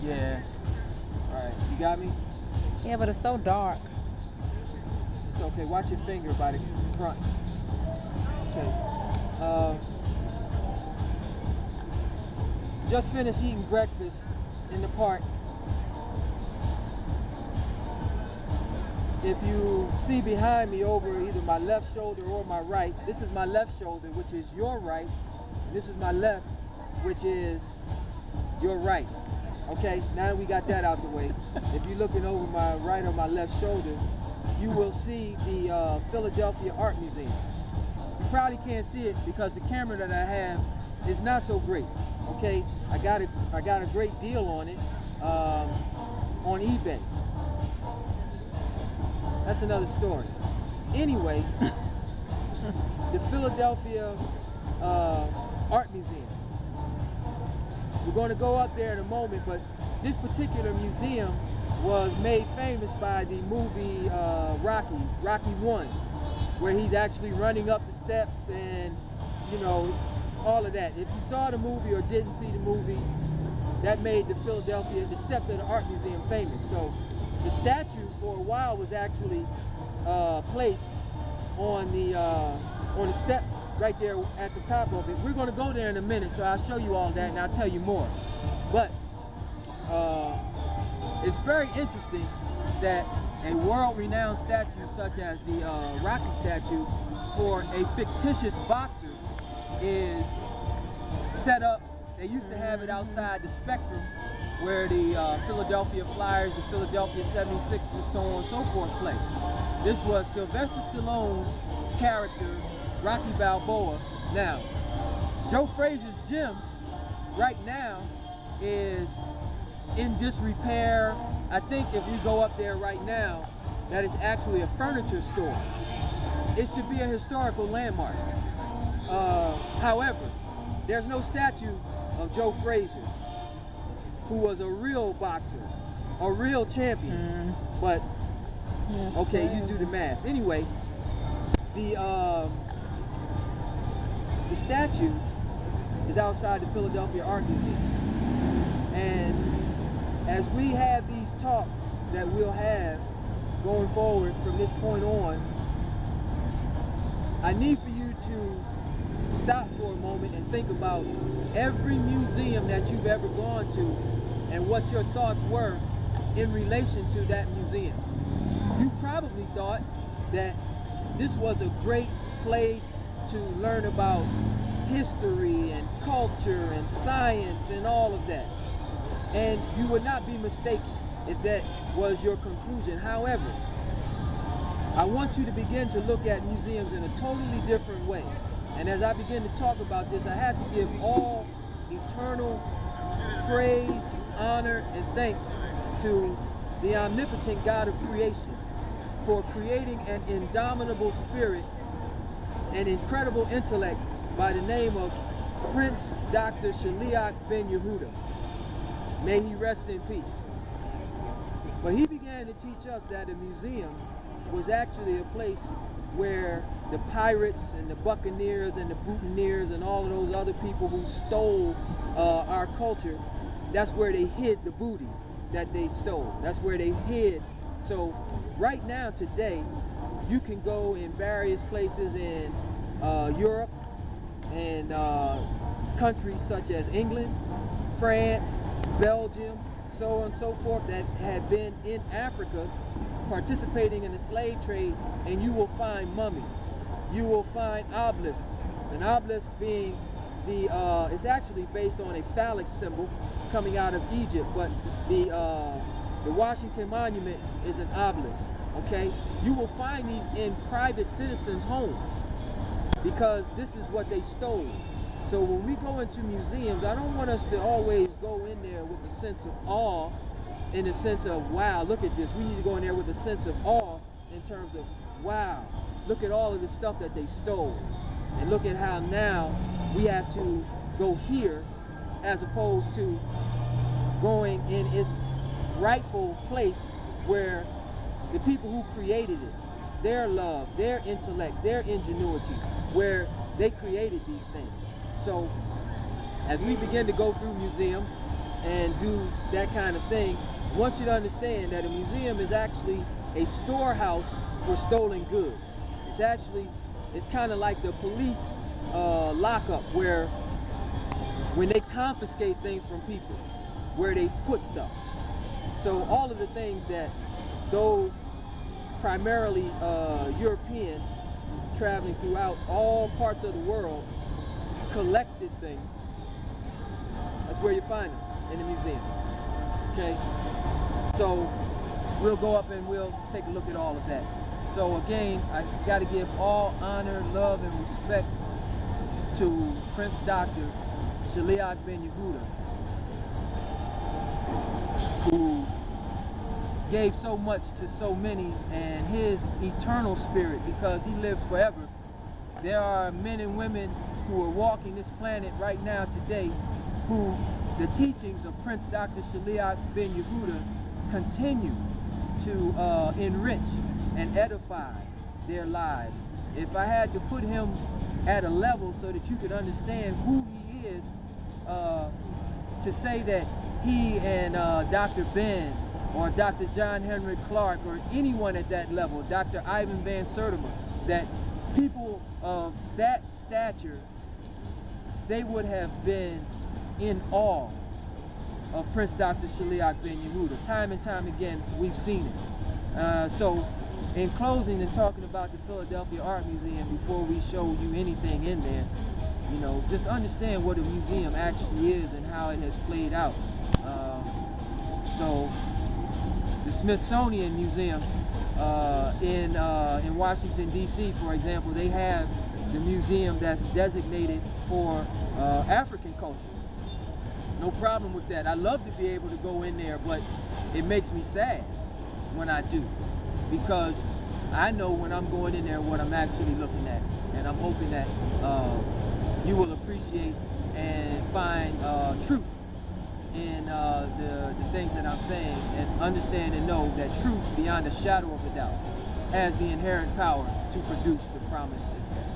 Yeah. Alright, you got me? Yeah, but it's so dark. It's okay. Watch your finger by the front. Okay. Just finished eating breakfast in the park. If you see behind me over either my left shoulder or my right, this is my left shoulder, which is your right. This is my left, which is your right. Okay, now we got that out the way. If you're looking over my right or my left shoulder, you will see the Philadelphia Art Museum. You probably can't see it because the camera that I have is not so great. Okay, I got a great deal on it on eBay. That's another story. Anyway, the Philadelphia Art Museum. We're going to go up there in a moment, but this particular museum was made famous by the movie Rocky 1, where he's actually running up the steps and, you know, all of that. If you saw the movie or didn't see the movie, that made the steps of the art museum famous. So the statue for a while was actually placed on the steps right there at the top of it. We're going to go there in a minute, so I'll show you all that and I'll tell you more. But it's very interesting that a world-renowned statue such as the Rocky statue for a fictitious boxer is set up. They used to have it outside the Spectrum where the Philadelphia Flyers, the Philadelphia 76ers, so on and so forth play. This was Sylvester Stallone's character, Rocky Balboa. Now, Joe Frazier's gym right now is in disrepair. I think if we go up there right now, that is actually a furniture store. It should be a historical landmark. However, there's no statue of Joe Frazier, who was a real boxer, a real champion. But okay, you do the math. Anyway, the statue is outside the Philadelphia Art Museum, and as we have these talks that we'll have going forward from this point on, I need for you to stop for a moment and think about every museum that you've ever gone to and what your thoughts were in relation to that museum. You probably thought that this was a great place to learn about history and culture and science and all of that. And you would not be mistaken if that was your conclusion. However, I want you to begin to look at museums in a totally different way. And as I begin to talk about this, I have to give all eternal praise, honor, and thanks to the omnipotent God of creation for creating an indomitable spirit, an incredible intellect by the name of Prince Dr. Shaleahk ben Yehuda. May he rest in peace. But he began to teach us that a museum was actually a place where the pirates and the buccaneers and the boutonnieres and all of those other people who stole our culture, that's where they hid the booty that they stole. That's where they hid. So right now, today, you can go in various places in Europe and countries such as England, France, Belgium, so on and so forth, that have been in Africa participating in the slave trade, and you will find mummies. You will find obelisks. An obelisk being the, it's actually based on a phallic symbol coming out of Egypt, but the Washington Monument is an obelisk, okay? You will find these in private citizens' homes because this is what they stole. So when we go into museums, I don't want us to always go in there with a sense of awe, in the sense of, wow, look at this. We need to go in there with a sense of awe in terms of, wow, look at all of the stuff that they stole. And look at how now we have to go here as opposed to going in its rightful place where the people who created it, their love, their intellect, their ingenuity, where they created these things. So as we begin to go through museums, and do that kind of thing, I want you to understand that a museum is actually a storehouse for stolen goods. It's kind of like the police lockup, where when they confiscate things from people, where they put stuff. So all of the things that those primarily Europeans traveling throughout all parts of the world collected things, that's where you find them, in the museum. Okay, so we'll go up and we'll take a look at all of that. So again, I got to give all honor, love, and respect to Prince Dr. Shaleahk ben Yehuda, who gave so much to so many, and his eternal spirit, because he lives forever. There are men and women who are walking this planet right now today who the teachings of Prince Dr. Shaleahk ben Yehuda continue to enrich and edify their lives. If I had to put him at a level so that you could understand who he is, to say that he and Dr. Ben or Dr. John Henry Clark or anyone at that level, Dr. Ivan Van Sertima, that people of that stature, they would have been in awe of Prince Dr. Shaleahk ben Yehuda. Time and time again, we've seen it. So in closing and talking about the Philadelphia Art Museum, before we show you anything in there, you know, just understand what a museum actually is and how it has played out. So the Smithsonian Museum in Washington, D.C., for example, they have the museum that's designated for African culture. No problem with that. I love to be able to go in there, but it makes me sad when I do, because I know when I'm going in there what I'm actually looking at, and I'm hoping that you will appreciate and find truth in the things that I'm saying, and understand and know that truth, beyond a shadow of a doubt, has the inherent power to produce the promised effect.